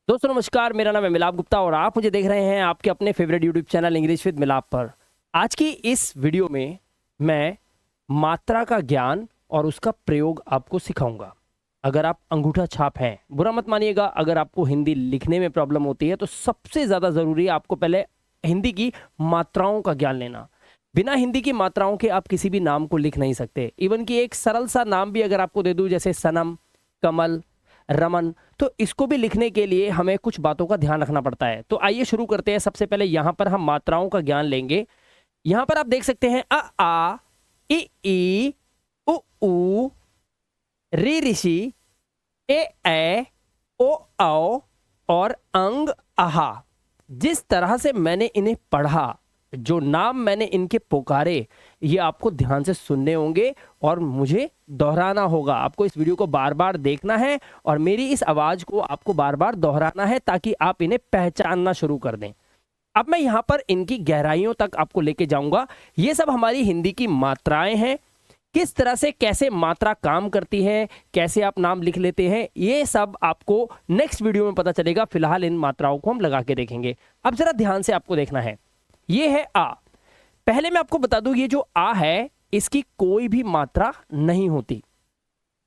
दोस्तों नमस्कार, मेरा नाम है मिलाप गुप्ता और आप मुझे देख रहे हैं आपके अपने favourite YouTube channel English with मिलाप पर। आज की इस वीडियो में मैं मात्रा का ज्ञान और उसका प्रयोग आपको सिखाऊंगा। अगर आप अंगूठा छाप हैं, बुरा मत मानिएगा, अगर आपको हिंदी लिखने में प्रॉब्लम होती है तो सबसे ज़्यादा ज़रूरी है आपको पहले हिंदी की मात्राओं का ज्ञान लेना। बिना हिंदी की मात्राओं के आप किसी भी नाम को लिख नहीं सकते। इवन कि एक सरल सा नाम भी अगर आपको दे दूं, जैसे सनम, कमल, रमन, तो इसको भी लिखने के लिए हमें कुछ बातों का ध्यान रखना पड़ता है। तो आइए शुरू करते हैं। सबसे पहले यहां पर हम मात्राओं का ज्ञान लेंगे। यहां पर आप देख सकते हैं आ ई उ ऊ, री ऋषि, ए ओ औ और अंग आहा। जिस तरह से मैंने इन्हें पढ़ा, जो नाम मैंने इनके पुकारे, ये आपको ध्यान से सुनने होंगे और मुझे दोहराना होगा। आपको इस वीडियो को बार बार देखना है और मेरी इस आवाज को आपको बार बार दोहराना है ताकि आप इन्हें पहचानना शुरू कर दें। अब मैं यहां पर इनकी गहराइयों तक आपको लेके जाऊंगा। ये सब हमारी हिंदी की मात्राएं हैं। किस तरह से कैसे मात्रा काम करती है, कैसे आप नाम लिख लेते हैं, ये सब आपको नेक्स्ट वीडियो में पता चलेगा। फिलहाल इन मात्राओं को हम लगा के देखेंगे। अब जरा ध्यान से आपको देखना है। ये है आ। पहले मैं आपको बता दूं, ये जो आ है इसकी कोई भी मात्रा नहीं होती,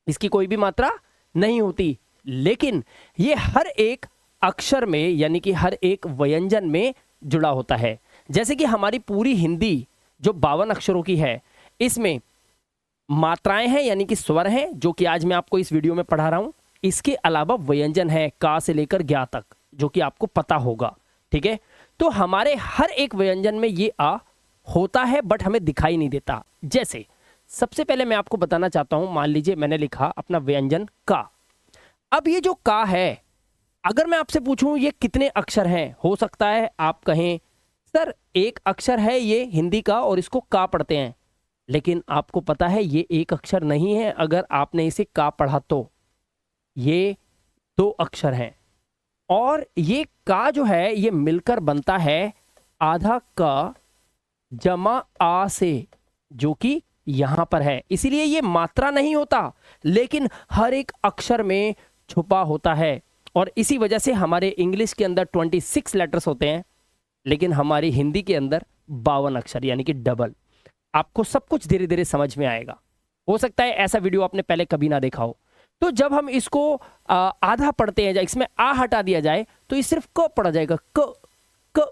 इसकी कोई भी मात्रा नहीं होती, लेकिन ये हर एक अक्षर में यानी कि हर एक व्यंजन में जुड़ा होता है। जैसे कि हमारी पूरी हिंदी जो 52 अक्षरों की है, इसमें मात्राएं हैं यानी कि स्वर हैं, जो कि आज मैं आपको इस वीडियो में पढ़ा रहा हूं। इसके अलावा व्यंजन है का से लेकर ज्ञा तक, जो कि आपको पता होगा। ठीक है, तो हमारे हर एक व्यंजन में ये आ होता है, बट हमें दिखाई नहीं देता। जैसे सबसे पहले मैं आपको बताना चाहता हूं, मान लीजिए मैंने लिखा अपना व्यंजन का। अब ये जो का है, अगर मैं आपसे पूछूं ये कितने अक्षर हैं, हो सकता है आप कहें सर एक अक्षर है ये हिंदी का और इसको का पढ़ते हैं, लेकिन आपको पता है ये एक अक्षर नहीं है। अगर आपने इसे का पढ़ा तो ये 2 अक्षर हैं और ये का जो है ये मिलकर बनता है आधा का जमा आ से, जो कि यहां पर है। इसीलिए ये मात्रा नहीं होता, लेकिन हर एक अक्षर में छुपा होता है। और इसी वजह से हमारे इंग्लिश के अंदर 26 लेटर्स होते हैं, लेकिन हमारी हिंदी के अंदर 52 अक्षर यानी कि डबल। आपको सब कुछ धीरे धीरे समझ में आएगा। हो सकता है ऐसा वीडियो आपने पहले कभी ना देखा हो। तो जब हम इसको आधा पढ़ते हैं, इसमें आ हटा दिया जाए तो ये सिर्फ क पढ़ा जाएगा, क क।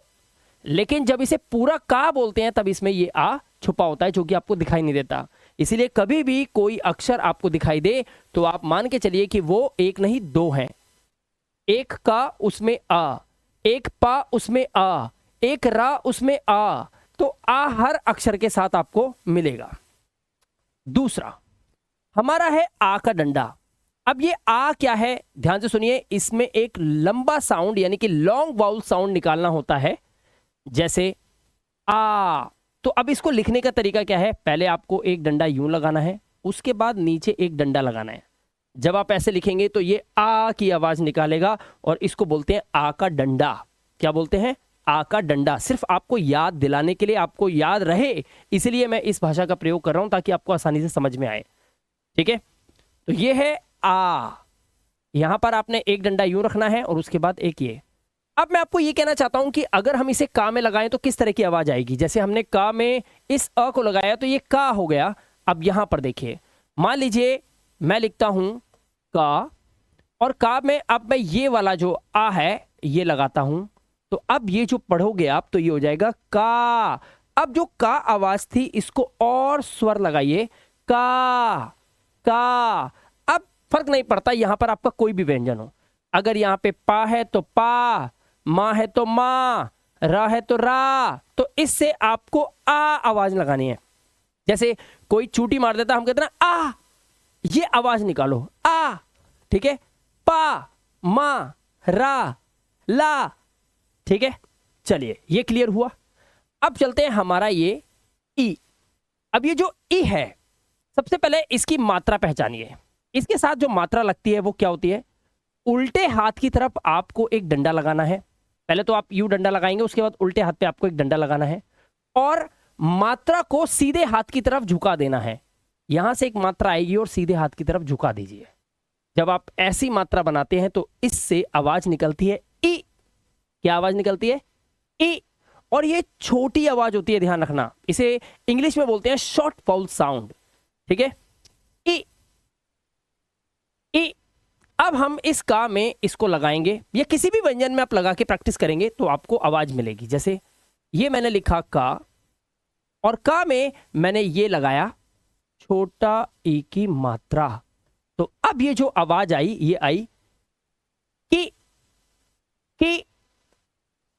लेकिन जब इसे पूरा का बोलते हैं तब इसमें ये आ छुपा होता है, जो कि आपको दिखाई नहीं देता। इसीलिए कभी भी कोई अक्षर आपको दिखाई दे तो आप मान के चलिए कि वो एक नहीं 2 हैं। एक का उसमें आ, एक पा उसमें आ, एक रा उसमें आ, तो आ हर अक्षर के साथ आपको मिलेगा। दूसरा हमारा है आ का डंडा। अब ये आ क्या है, ध्यान से सुनिए। इसमें एक लंबा साउंड यानी कि लॉन्ग वाउल साउंड निकालना होता है, जैसे आ। तो अब इसको लिखने का तरीका क्या है, पहले आपको एक डंडा यूं लगाना है, उसके बाद नीचे एक डंडा लगाना है। जब आप ऐसे लिखेंगे तो ये आ की आवाज निकालेगा और इसको बोलते हैं आ का डंडा। क्या बोलते हैं? आ का डंडा। सिर्फ आपको याद दिलाने के लिए, आपको याद रहे, इसलिए मैं इस भाषा का प्रयोग कर रहा हूं ताकि आपको आसानी से समझ में आए। ठीक है, तो ये है आ। यहां पर आपने एक डंडा यूं रखना है और उसके बाद एक ये। अब मैं आपको ये कहना चाहता हूं कि अगर हम इसे का में लगाएं तो किस तरह की आवाज आएगी। जैसे हमने का में इस अ को लगाया तो ये का हो गया। अब यहां पर देखिए, मान लीजिए मैं लिखता हूं का, और का में अब मैं ये वाला जो आ है ये लगाता हूं, तो अब ये जो पढ़ोगे आप तो ये हो जाएगा का। अब जो का आवाज थी इसको और स्वर लगाइए, का का। अब फर्क नहीं पड़ता यहां पर आपका कोई भी व्यंजन हो। अगर यहां पे पा है तो पा, मां है तो मां, रा है तो रा, तो इससे आपको आ आवाज लगानी है। जैसे कोई चूटी मार देता, हम कहते हैं ना आ, ये आवाज निकालो आ। ठीक है, पा, मां, रा, ला। ठीक है, चलिए ये क्लियर हुआ। अब चलते हैं हमारा ये ई। अब ये जो ई है, सबसे पहले इसकी मात्रा पहचानिए। इसके साथ जो मात्रा लगती है वो क्या होती है, उल्टे हाथ की तरफ आपको एक डंडा लगाना है। पहले तो आप यू डंडा लगाएंगे, उसके बाद उल्टे हाथ पे आपको एक डंडा लगाना है और मात्रा को सीधे हाथ की तरफ झुका देना है। यहां से एक मात्रा आएगी और सीधे हाथ की तरफ झुका दीजिए। जब आप ऐसी मात्रा बनाते हैं तो इससे आवाज निकलती है ई। क्या आवाज निकलती है? ई। और ये छोटी आवाज होती है, ध्यान रखना। इसे इंग्लिश में बोलते हैं शॉर्ट वाउल साउंड। ठीक है, ई ई। अब हम इस का में इसको लगाएंगे, या किसी भी व्यंजन में आप लगा के प्रैक्टिस करेंगे तो आपको आवाज मिलेगी। जैसे ये मैंने लिखा का, और का में मैंने ये लगाया छोटा ई की मात्रा, तो अब ये जो आवाज आई ये आई कि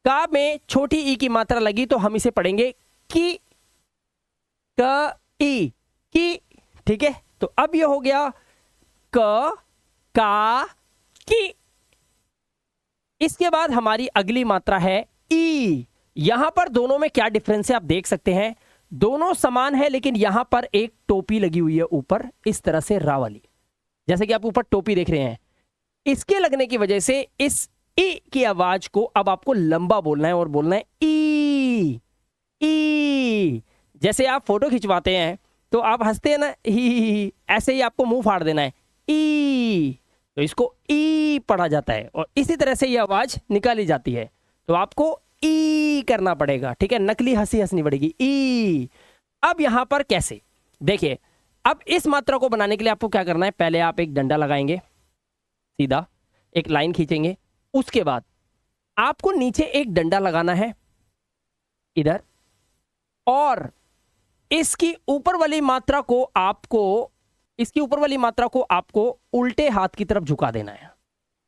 का में छोटी ई की मात्रा लगी तो हम इसे पढ़ेंगे की क ई की। ठीक है, तो अब ये हो गया क का की। इसके बाद हमारी अगली मात्रा है ई। यहां पर दोनों में क्या डिफरेंस है आप देख सकते हैं, दोनों समान है लेकिन यहां पर एक टोपी लगी हुई है ऊपर, इस तरह से रा वाली, जैसे कि आप ऊपर टोपी देख रहे हैं। इसके लगने की वजह से इस ई की आवाज को अब आपको लंबा बोलना है और बोलना है ई ई। जैसे आप फोटो खिंचवाते हैं तो आप हंसते हैं ना, ही, ऐसे ही आपको मुंह फाड़ देना है ई, तो इसको ई पढ़ा जाता है और इसी तरह से ये आवाज निकाली जाती है। तो आपको ई करना पड़ेगा। ठीक है, नकली हंसी हंसनी पड़ेगी ई। अब यहां पर कैसे, देखिए, अब इस मात्रा को बनाने के लिए आपको क्या करना है, पहले आप एक डंडा लगाएंगे, सीधा एक लाइन खींचेंगे, उसके बाद आपको नीचे एक डंडा लगाना है इधर, और इसकी ऊपर वाली मात्रा को आपको उल्टे हाथ की तरफ झुका देना है।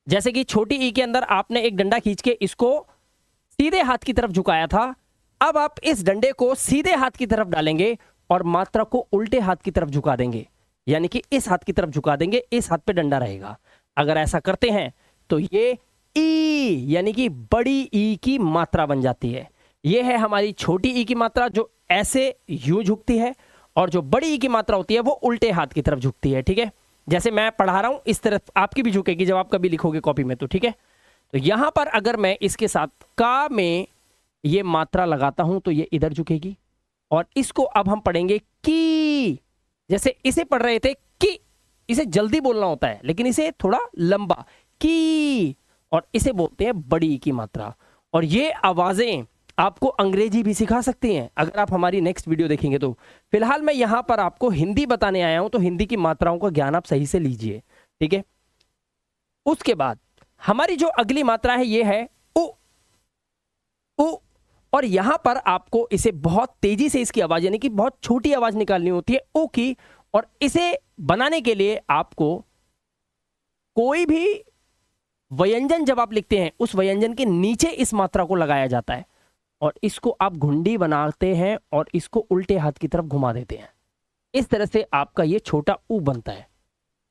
जैसे कि छोटी ई के अंदर आपने एक डंडा खींच के इसको सीधे हाथ की तरफ झुकाया था, अब आप इस डंडे को सीधे हाथ की तरफ डालेंगे और मात्रा को उल्टे हाथ की तरफ झुका देंगे, यानी कि इस हाथ की तरफ झुका देंगे, इस हाथ पे डंडा रहेगा। अगर ऐसा करते हैं तो ये ई यानी कि बड़ी ई की मात्रा बन जाती है। ये है हमारी छोटी ई की मात्रा जो ऐसे यूं झुकती है, और जो बड़ी ई की मात्रा होती है वो उल्टे हाथ की तरफ झुकती है। ठीक है, जैसे मैं पढ़ा रहा हूं इस तरफ आपकी भी झुकेगी जब आप कभी लिखोगे कॉपी में। तो ठीक है, तो यहां पर अगर मैं इसके साथ का में ये मात्रा लगाता हूं तो ये इधर झुकेगी, और इसको अब हम पढ़ेंगे की। जैसे इसे पढ़ रहे थे की, इसे जल्दी बोलना होता है लेकिन इसे थोड़ा लंबा की, और इसे बोलते हैं बड़ी ई की मात्रा। और ये आवाजें आपको अंग्रेजी भी सिखा सकती हैं अगर आप हमारी नेक्स्ट वीडियो देखेंगे तो। फिलहाल मैं यहां पर आपको हिंदी बताने आया हूं, तो हिंदी की मात्राओं का ज्ञान आप सही से लीजिए। ठीक है, उसके बाद हमारी जो अगली मात्रा है ये है उ उ, और यहां पर आपको इसे बहुत तेजी से इसकी आवाज यानी कि बहुत छोटी आवाज निकालनी होती है उ की, और इसे बनाने के लिए आपको कोई भी व्यंजन जब आप लिखते हैं उस व्यंजन के नीचे इस मात्रा को लगाया जाता है, और इसको आप घुंडी बनाते हैं और इसको उल्टे हाथ की तरफ घुमा देते हैं। इस तरह से आपका ये छोटा ऊ बनता है।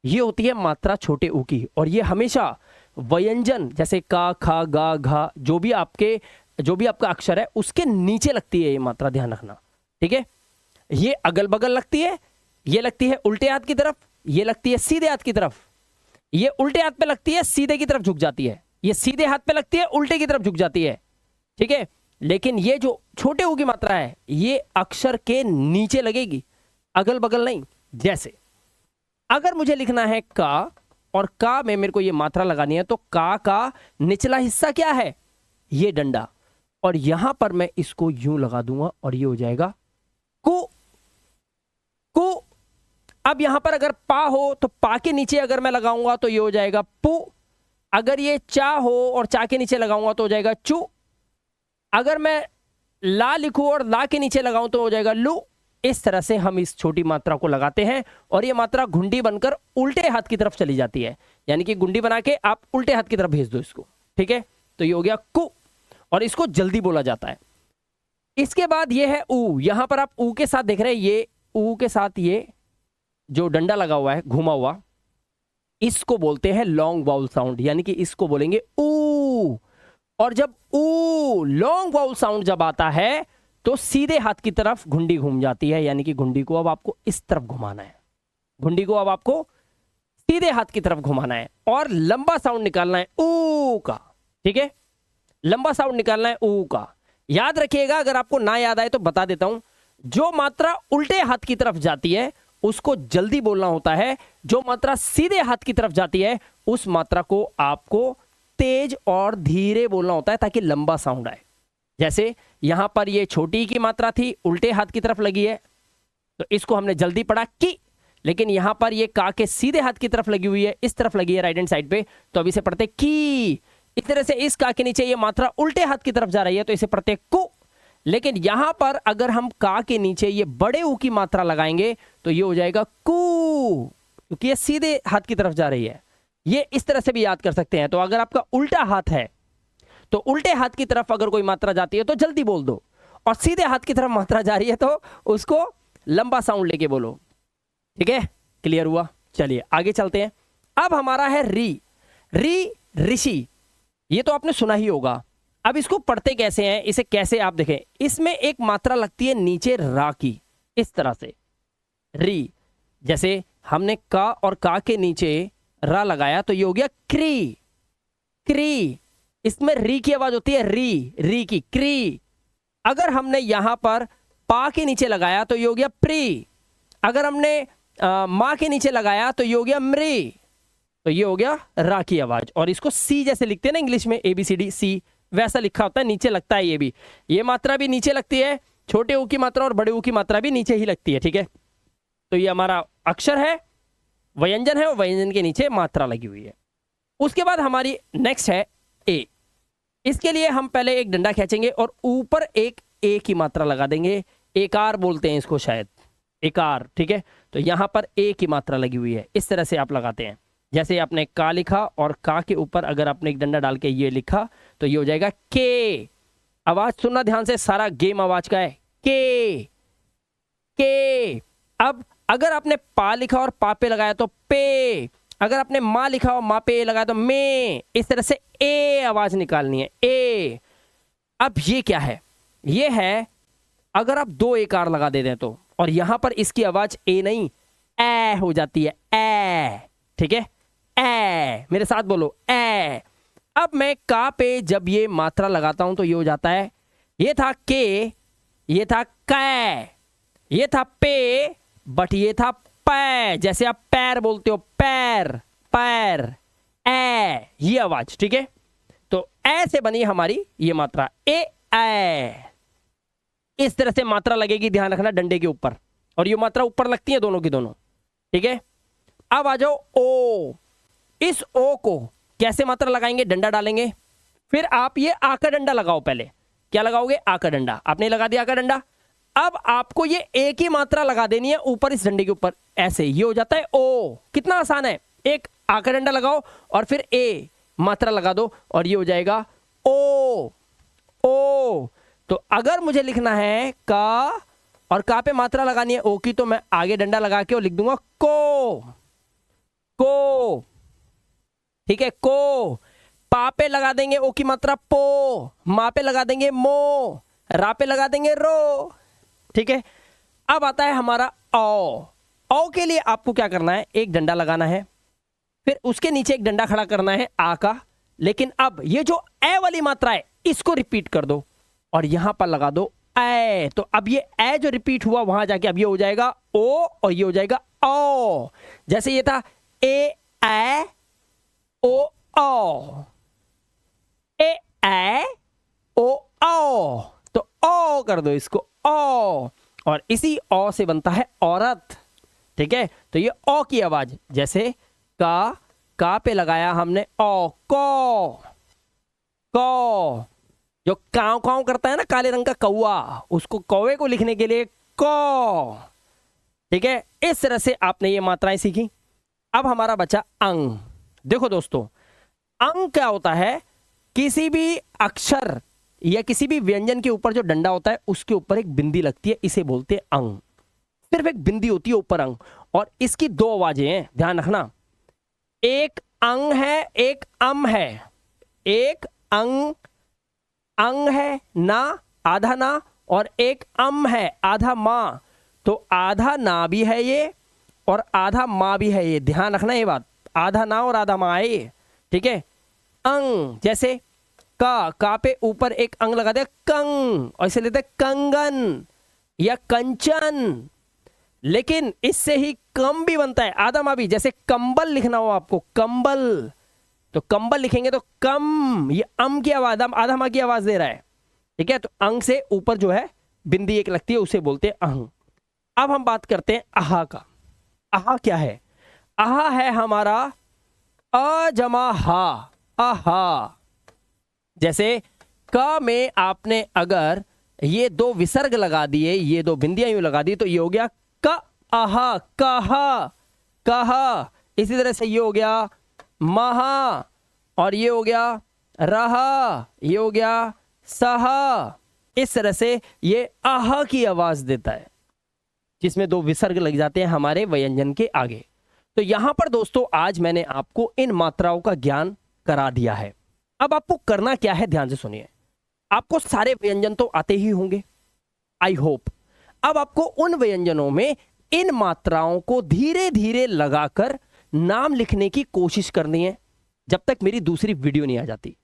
ये होती है मात्रा छोटे ऊ की, और ये हमेशा व्यंजन जैसे का खा गा घा जो भी आपका अक्षर है उसके नीचे लगती है ये मात्रा, ध्यान रखना। ठीक है, ये अगल बगल लगती है, ये लगती है उल्टे हाथ की तरफ, ये लगती है सीधे हाथ की तरफ। ये उल्टे हाथ पे लगती है सीधे की तरफ झुक जाती है, ये सीधे हाथ पे लगती है उल्टे की तरफ झुक जाती है। ठीक है, लेकिन ये जो छोटे ऊ की मात्रा है ये अक्षर के नीचे लगेगी, अगल बगल नहीं। जैसे अगर मुझे लिखना है का, और का में मेरे को ये मात्रा लगानी है, तो का निचला हिस्सा क्या है, ये डंडा, और यहां पर मैं इसको यूं लगा दूंगा और ये हो जाएगा कु कु। अब यहां पर अगर पा हो तो पा के नीचे अगर मैं लगाऊंगा तो ये हो जाएगा पु। अगर ये चा हो और चा के नीचे लगाऊंगा तो हो जाएगा चू। अगर मैं ला लिखूं और ला के नीचे लगाऊं तो हो जाएगा लू। इस तरह से हम इस छोटी मात्रा को लगाते हैं और ये मात्रा घुंडी बनकर उल्टे हाथ की तरफ चली जाती है, यानी कि गुंडी बना के आप उल्टे हाथ की तरफ भेज दो इसको। ठीक है, तो ये हो गया कु, और इसको जल्दी बोला जाता है। इसके बाद ये है ऊ। यहां पर आप ऊ के साथ देख रहे हैं, ये ऊ के साथ ये जो डंडा लगा हुआ है घुमा हुआ, इसको बोलते हैं लॉन्ग वाउल साउंड, यानी कि इसको बोलेंगे ऊ। और जब ऊ लॉन्ग वाउल साउंड जब आता है तो सीधे हाथ की तरफ घुंडी घूम जाती है, यानी कि घुंडी को अब आपको इस तरफ घुमाना है, घुंडी को अब आपको सीधे हाथ की तरफ घुमाना है और लंबा साउंड निकालना है ऊ का। ठीक है, लंबा साउंड निकालना है ऊ का। याद रखिएगा, अगर आपको ना याद आए तो बता देता हूं, जो मात्रा उल्टे हाथ की तरफ जाती है उसको जल्दी बोलना होता है। जो मात्रा सीधे हाथ की तरफ जाती है उस मात्रा को आपको तेज और धीरे बोलना होता है ताकि लंबा साउंड आए। जैसे यहां पर ये छोटी की मात्रा थी, उल्टे हाथ की तरफ लगी है, तो इसको हमने जल्दी पढ़ा की। लेकिन यहां पर ये का के सीधे हाथ की तरफ लगी हुई है, इस तरफ लगी है राइट हैंड साइड पे, तो अभी इसे पढ़ते की। इस तरह से इस का के नीचे ये मात्रा उल्टे हाथ की तरफ जा रही है तो इसे पढ़ते कु। लेकिन यहां पर अगर हम का के नीचे ये बड़े ऊ की मात्रा लगाएंगे तो ये हो जाएगा कू, क्योंकि ये सीधे हाथ की तरफ जा रही है। ये इस तरह से भी याद कर सकते हैं। तो अगर आपका उल्टा हाथ है तो उल्टे हाथ की तरफ अगर कोई मात्रा जाती है तो जल्दी बोल दो, और सीधे हाथ की तरफ मात्रा जा रही है तो उसको लंबा साउंड लेके बोलो। ठीक है, क्लियर हुआ? चलिए आगे चलते हैं। अब हमारा है री। री ऋषि, ये तो आपने सुना ही होगा। अब इसको पढ़ते कैसे हैं, इसे कैसे आप देखें, इसमें एक मात्रा लगती है नीचे रा की, इस तरह से री। जैसे हमने का और का के नीचे रा लगाया तो ये हो गया क्री। क्री, इसमें री की आवाज होती है री की, क्री। अगर हमने यहां पर पा के नीचे लगाया तो ये हो गया प्री। अगर हमने मां के नीचे लगाया तो ये हो गया मृ, तो ये हो गया रा की आवाज। और इसको सी जैसे लिखते हैं ना इंग्लिश में, ABCD सी, वैसा लिखा होता है, नीचे लगता है। ये भी, ये मात्रा भी नीचे लगती है, छोटे ऊ की मात्रा और बड़े ऊ की मात्रा भी नीचे ही लगती है। ठीक है, तो ये हमारा अक्षर है, व्यंजन है, और व्यंजन के नीचे मात्रा लगी हुई है। उसके बाद हमारी नेक्स्ट है ए। इसके लिए हम पहले एक डंडा खींचेंगे और ऊपर एक ए की मात्रा लगा देंगे। एकार बोलते हैं इसको शायद, एकार। ठीक है, तो यहां पर ए की मात्रा लगी हुई है, इस तरह से आप लगाते हैं। जैसे आपने का लिखा और का के ऊपर अगर आपने एक डंडा डाल के ये लिखा तो ये हो जाएगा के। आवाज सुनना ध्यान से, सारा गेम आवाज का है, के के। अब अगर आपने पा लिखा और पा पे लगाया तो पे, अगर आपने माँ लिखा और माँ पे लगाया तो में। इस तरह से ए आवाज निकालनी है, ए। अब ये क्या है, ये है अगर आप दो एकार लगा देते हैं तो, और यहां पर इसकी आवाज ए नहीं ए हो जाती है, ए। ठीक है, ए, मेरे साथ बोलो ए। अब मैं का पे जब ये मात्रा लगाता हूं तो ये हो जाता है, ये था के, ये था कै, ये था पे, बट ये था पै। जैसे आप पैर बोलते हो, पैर, पैर, ए, ये आवाज। ठीक है, तो ए से बनी हमारी ये मात्रा, ए ए। इस तरह से मात्रा लगेगी, ध्यान रखना, डंडे के ऊपर, और ये मात्रा ऊपर लगती है दोनों की दोनों। ठीक है, अब आ जाओ ओ। इस ओ को कैसे मात्रा लगाएंगे, डंडा डालेंगे, फिर आप ये आ का डंडा लगाओ। पहले क्या लगाओगे, आ का डंडा। आपने लगा दिया आ का डंडा, अब आपको ये ए की मात्रा लगा देनी है ऊपर इस डंडे के ऊपर, ऐसे। ये हो जाता है ओ। कितना आसान है, एक आ का डंडा लगाओ और फिर ए मात्रा लगा दो और ये हो जाएगा ओ। ओ, तो अगर मुझे लिखना है का और का पे मात्रा लगानी है ओ की, तो मैं आगे डंडा लगा के और लिख दूंगा को, को। ठीक है, को। पा पे लगा देंगे ओ की मात्रा पो, मा पे लगा देंगे मो, रा पे लगा देंगे रो। ठीक है, अब आता है हमारा औ। औ के लिए आपको क्या करना है, एक डंडा लगाना है, फिर उसके नीचे एक डंडा खड़ा करना है आ का। लेकिन अब ये जो ए वाली मात्रा है इसको रिपीट कर दो और यहां पर लगा दो ए। तो अब ये ए जो रिपीट हुआ वहां जाके अब ये हो जाएगा ओ और ये हो जाएगा ओ। जैसे ये था ए ओ ओ, ए ओ ओ, तो ओ कर दो इसको, ओ। और इसी ओ से बनता है औरत। ठीक है, तो ये ओ की आवाज, जैसे का पे लगाया हमने ओ, को, को। जो काव काव करता है ना काले रंग का कौवा, उसको कौवे को लिखने के लिए को। ठीक है, इस तरह से आपने ये मात्राएं सीखी। अब हमारा बचा अंग। देखो दोस्तों, अंग क्या होता है, किसी भी अक्षर या किसी भी व्यंजन के ऊपर जो डंडा होता है उसके ऊपर एक बिंदी लगती है, इसे बोलते हैं अंग। सिर्फ एक बिंदी होती है ऊपर अंग, और इसकी दो आवाजें हैं, ध्यान रखना। एक अंग है, एक अम है। एक अंग, अंग है ना, आधा ना, और एक अम है, आधा मां। तो आधा ना भी है ये और आधा मां भी है ये, ध्यान रखना ये बात, आधा ना और आधा मां है ये। ठीक है, अंग, जैसे का पे ऊपर एक अंग लगा दे कंग, और इसे लेते कंगन या कंचन। लेकिन इससे ही कम भी बनता है, आदम आबी। जैसे कंबल लिखना हो आपको, कंबल, तो कंबल लिखेंगे तो कम, ये अम की आवाज, आदम की आवाज दे रहा है, ठीक है। तो अंग से ऊपर जो है बिंदी एक लगती है, उसे बोलते हैं अहं। अब हम बात करते हैं आहा का। आहा क्या है? आहा है हमारा अ जमा हा, आहा। जैसे क में आपने अगर ये दो विसर्ग लगा दिए, ये दो बिंदियां यूं लगा दी, तो ये हो गया क आहा, कहा, कहा। इसी तरह से ये हो गया महा, और ये हो गया रहा, ये हो गया सहा। इस तरह से ये आहा की आवाज देता है, जिसमें दो विसर्ग लग जाते हैं हमारे व्यंजन के आगे। तो यहां पर दोस्तों आज मैंने आपको इन मात्राओं का ज्ञान करा दिया है। अब आपको करना क्या है, ध्यान से सुनिए। आपको सारे व्यंजन तो आते ही होंगे, आई होप। अब आपको उन व्यंजनों में इन मात्राओं को धीरे धीरे लगाकर नाम लिखने की कोशिश करनी है, जब तक मेरी दूसरी वीडियो नहीं आ जाती।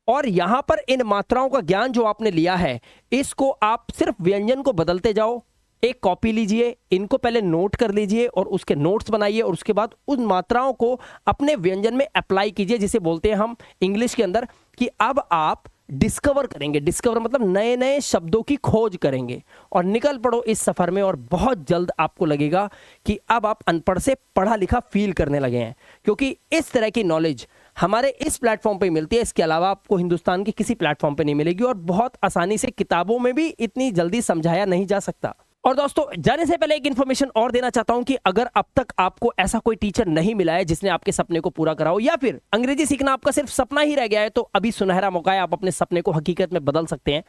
और यहां पर इन मात्राओं का ज्ञान जो आपने लिया है, इसको आप सिर्फ व्यंजन को बदलते जाओ। एक कॉपी लीजिए, इनको पहले नोट कर लीजिए और उसके नोट्स बनाइए, और उसके बाद उन मात्राओं को अपने व्यंजन में अप्लाई कीजिए, जिसे बोलते हैं हम इंग्लिश के अंदर कि अब आप डिस्कवर करेंगे। डिस्कवर मतलब नए नए शब्दों की खोज करेंगे, और निकल पड़ो इस सफर में। और बहुत जल्द आपको लगेगा कि अब आप अनपढ़ से पढ़ा लिखा फील करने लगे हैं, क्योंकि इस तरह की नॉलेज हमारे इस प्लेटफॉर्म पे मिलती है। इसके अलावा आपको हिंदुस्तान के किसी प्लेटफॉर्म पे नहीं मिलेगी, और बहुत आसानी से किताबों में भी इतनी जल्दी समझाया नहीं जा सकता। और दोस्तों जाने से पहले एक इन्फॉर्मेशन और देना चाहता हूं कि अगर अब तक आपको ऐसा कोई टीचर नहीं मिला है जिसने आपके सपने को पूरा करा हो, या फिर अंग्रेजी सीखना आपका सिर्फ सपना ही रह गया है, तो अभी सुनहरा मौका है, आप अपने सपने को हकीकत में बदल सकते हैं।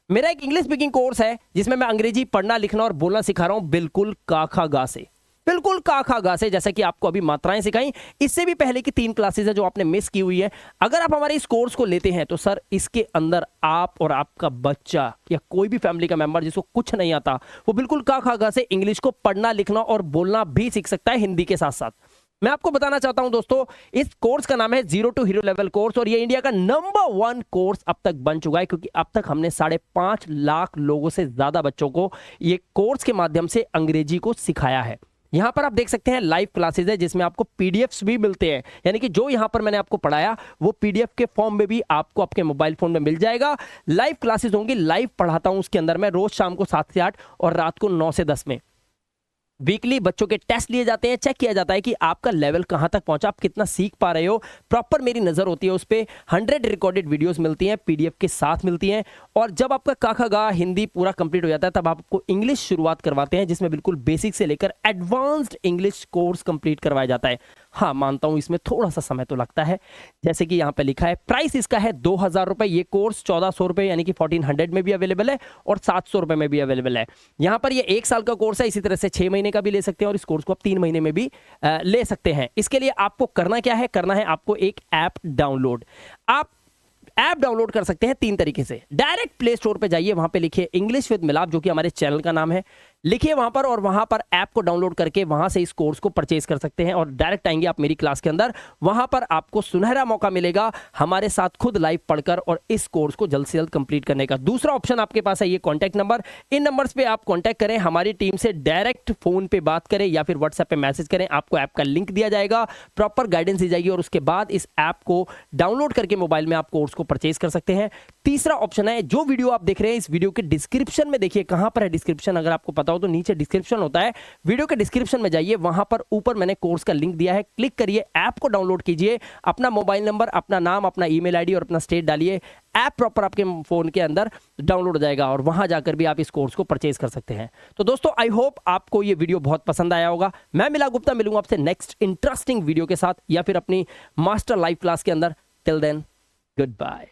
मेरा एक इंग्लिश स्पीकिंग कोर्स है जिसमें मैं अंग्रेजी पढ़ना, लिखना और बोलना सिखा रहा हूं, बिल्कुल का खा गा से, बिल्कुल का खा गा से। जैसे कि आपको अभी मात्राएं सिखाई, इससे भी पहले की 3 क्लासेस है जो आपने मिस की हुई है। अगर आप हमारे इस कोर्स को लेते हैं तो सर इसके अंदर आप और आपका बच्चा या कोई भी फैमिली का मेंबर जिसको कुछ नहीं आता, वो बिल्कुल का खा गा से इंग्लिश को पढ़ना, लिखना और बोलना भी सीख सकता है, हिंदी के साथ साथ। मैं आपको बताना चाहता हूं दोस्तों, इस कोर्स का नाम है zero to hero level course, और ये इंडिया का नंबर 1 कोर्स अब तक बन चुका है, क्योंकि अब तक हमने 5.5 लाख लोगों से ज्यादा बच्चों को ये कोर्स के माध्यम से अंग्रेजी को सिखाया है। यहां पर आप देख सकते हैं लाइव क्लासेस है, जिसमें आपको पीडीएफ्स भी मिलते हैं, यानी कि जो यहां पर मैंने आपको पढ़ाया वो पीडीएफ के फॉर्म में भी आपको आपके मोबाइल फोन में मिल जाएगा। लाइव क्लासेस होंगी, लाइव पढ़ाता हूं उसके अंदर मैं, रोज शाम को 7 से 8 और रात को 9 से 10 में। वीकली बच्चों के टेस्ट लिए जाते हैं, चेक किया जाता है कि आपका लेवल कहां तक पहुंचा, आप कितना सीख पा रहे हो। प्रॉपर मेरी नजर होती है उस पे, 100 रिकॉर्डेड वीडियोस मिलती हैं, पीडीएफ के साथ मिलती हैं। और जब आपका काखा गा हिंदी पूरा कंप्लीट हो जाता है, तब आपको इंग्लिश शुरुआत करवाते हैं, जिसमें बिल्कुल बेसिक से लेकर एडवांस्ड इंग्लिश कोर्स कंप्लीट करवाया जाता है। हाँ मानता हूं इसमें थोड़ा सा समय तो लगता है, जैसे कि यहाँ पे लिखा है प्राइस इसका है 2000 रुपए। ये कोर्स 1400 रुपए यानी कि 1400 में भी अवेलेबल है, और 700 रुपए में भी अवेलेबल है। यहाँ पर ये 1 साल का कोर्स है, इसी तरह से 6 महीने का भी ले सकते हैं, और इस कोर्स को आप 3 महीने में भी ले सकते हैं। इसके लिए आपको करना क्या है, करना है आपको एक ऐप डाउनलोड। आप ऐप डाउनलोड कर सकते हैं 3 तरीके से। डायरेक्ट प्ले स्टोर पे जाइए, वहां पे लिखिए इंग्लिश विद मिलाप, जो कि हमारे चैनल का नाम है, लिखिए वहां पर, और वहां पर ऐप को डाउनलोड करके वहां से इस कोर्स को परचेज कर सकते हैं, और डायरेक्ट आएंगे आप मेरी क्लास के अंदर। वहां पर आपको सुनहरा मौका मिलेगा हमारे साथ खुद लाइव पढ़कर और इस कोर्स को जल्द से जल्द कंप्लीट करने का। दूसरा ऑप्शन आपके पास है ये कॉन्टैक्ट नंबर, इन नंबर्स पे आप कॉन्टैक्ट करें, हमारी टीम से डायरेक्ट फोन पे बात करें या फिर व्हाट्सएप पे मैसेज करें, आपको ऐप का लिंक दिया जाएगा, प्रॉपर गाइडेंस दी जाएगी, और उसके बाद इस ऐप को डाउनलोड करके मोबाइल में आप कोर्स को परचेज कर सकते हैं। तीसरा ऑप्शन है, जो वीडियो आप देख रहे हैं इस वीडियो के डिस्क्रिप्शन में देखिए, कहां पर है डिस्क्रिप्शन, अगर आपको पता हो तो नीचे डिस्क्रिप्शन होता है, वीडियो के डिस्क्रिप्शन में जाइए, वहां पर ऊपर मैंने कोर्स का लिंक दिया है, क्लिक करिए, ऐप को डाउनलोड कीजिए, अपना मोबाइल नंबर, अपना नाम, अपना ईमेल आईडी और अपना स्टेट डालिए, ऐप प्रॉपर आपके फोन के अंदर डाउनलोड हो जाएगा, और वहां जाकर भी आप इस कोर्स को परचेज कर सकते हैं। तो दोस्तों आई होप आपको ये वीडियो बहुत पसंद आया होगा। मैं मिला गुप्ता मिलूंगा आपसे नेक्स्ट इंटरेस्टिंग वीडियो के साथ, या फिर अपनी मास्टर लाइव क्लास के अंदर। Till then good bye.